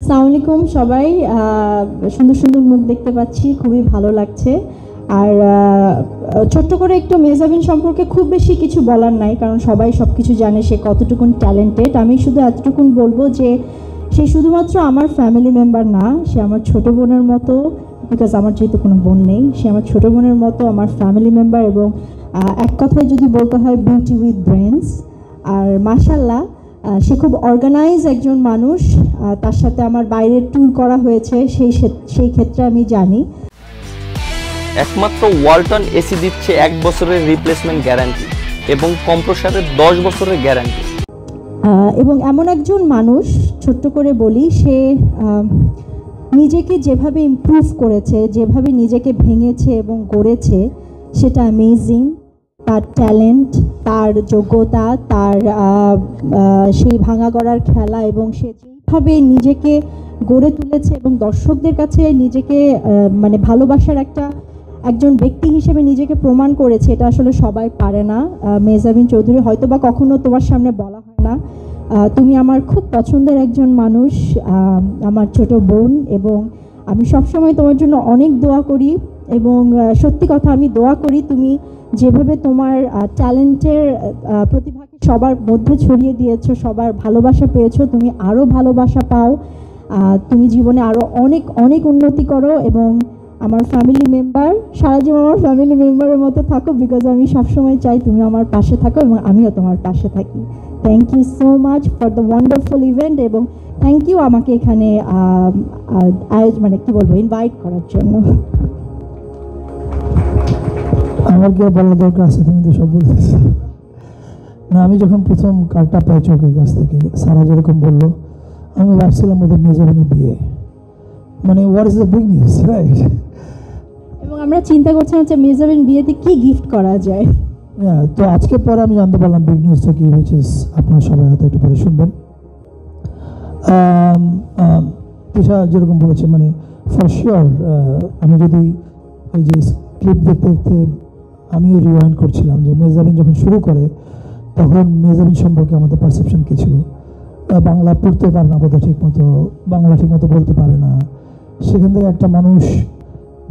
আসসালামু আলাইকুম সবাই। সুন্দর সুন্দর মুখ দেখতে পাচ্ছি, খুবই ভালো লাগছে। আর ছোট্ট করে একটু মেহজাবিন সম্পর্কে খুব বেশি কিছু বলার নাই, কারণ সবাই সব কিছু জানে সে কতটুকুন ট্যালেন্টেড। আমি শুধু এতটুকুন বলবো যে সে শুধুমাত্র আমার ফ্যামিলি মেম্বার না, সে আমার ছোট বোনের মতো, বিকজ আমার যেহেতু কোনো বোন নেই, সে আমার ছোট বোনের মতো আমার ফ্যামিলি মেম্বার। এবং এক কথায় যদি বলতে হয়, বিউটি উইথ ব্রেনস। আর মাশাল্লাহ, সে খুব অর্গানাইজ একজন মানুষ। তার সাথে আমার বাইরের ট্যুর করা হয়েছে, সেই ক্ষেত্রে আমি জানি। একমাত্র ওয়ালটন এসি দিচ্ছে 1 বছরের রিপ্লেসমেন্ট গ্যারান্টি এবং কম্প্রেসারের 10 বছরের গ্যারান্টি। এবং এমন একজন মানুষ, ছোট্ট করে বলি, সে নিজেকে যেভাবে ইমপ্রুভ করেছে, যেভাবে নিজেকে ভেঙেছে এবং গড়েছে, সেটা অ্যামেজিং। তার ট্যালেন্ট, তার যোগ্যতা, তার সেই ভাঙা গড়ার খেলা, এবং সে যেভাবে নিজেকে গড়ে তুলেছে এবং দর্শকদের কাছে নিজেকে মানে ভালোবাসার একজন ব্যক্তি হিসেবে নিজেকে প্রমাণ করেছে, এটা আসলে সবাই পারে না। মেহজাবিন চৌধুরী, হয়তো বা কখনো তোমার সামনে বলা হয় না, তুমি আমার খুব পছন্দের একজন মানুষ, আমার ছোট বোন, এবং আমি সবসময় তোমার জন্য অনেক দোয়া করি। এবং সত্যি কথা, আমি দোয়া করি তুমি যেভাবে তোমার ট্যালেন্টের প্রতিভাকে সবার মধ্যে ছড়িয়ে দিয়েছো, সবার ভালোবাসা পেয়েছো, তুমি আরও ভালোবাসা পাও, তুমি জীবনে আরও অনেক অনেক উন্নতি করো, এবং আমার ফ্যামিলি মেম্বার, সারা জীবন আমার ফ্যামিলি মেম্বারের মতো থাকো, বিকজ আমি সবসময় চাই তুমি আমার পাশে থাকো এবং আমিও তোমার পাশে থাকি। Thank you so much for the wonderful event, এবং থ্যাংক ইউ আমাকে এখানে মানে কি বলবো, ইনভাইট করার জন্য। আমার কি বলার দরকার আছে? তুমি তো সব বলতেছ না। আমি যখন প্রথম কার্ডটা পাই চোখের কাছ থেকে, সারা যেরকম বললো, আমি ভাবছিলাম ওদের মেজাবিনের বিয়ে, মানে what is the big news, right? এবং আমরা চিন্তা করছিলাম যে মেজাবিন বিয়েতে কি গিফট করা যায়। তো আজকে পরে আমি জানতে পারলাম বিগ নিউজটা কি, হুইচ ইজ আপনারা সবাই হয়তো একটু পরে শুনবেন। তিশা যেরকম বলেছে, মানে ফর শিওর, আমি যদি এই যে ক্লিপ দেখতে দেখতে আমিও রিওয়াইন্ড করছিলাম যে মেহজাবিন যখন শুরু করে, তখন মেহজাবিন সম্পর্কে আমাদের পারসেপশন কী ছিল। বাংলা পড়তে পারে না বোধহয় ঠিকমতো, বাংলা ঠিকমতো বলতে পারে না। সেখান থেকে একটা মানুষ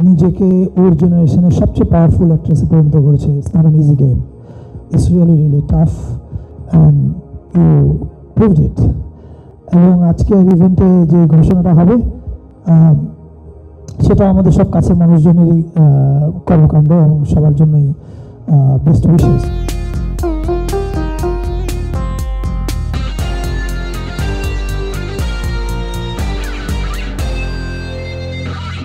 নিজেকে ওর জেনারেশনের সবচেয়ে পাওয়ারফুল অ্যাক্ট্রেসে পরিণত করেছে। It's not an easy game, it's really really tough, and you proved it. এবং আজকের ইভেন্টে যে ঘোষণাটা হবে, সেটা আমাদের সব কাছের মানুষজনেরই কর্মকাণ্ড, এবং সবার জন্যই বেস্ট উইশেস।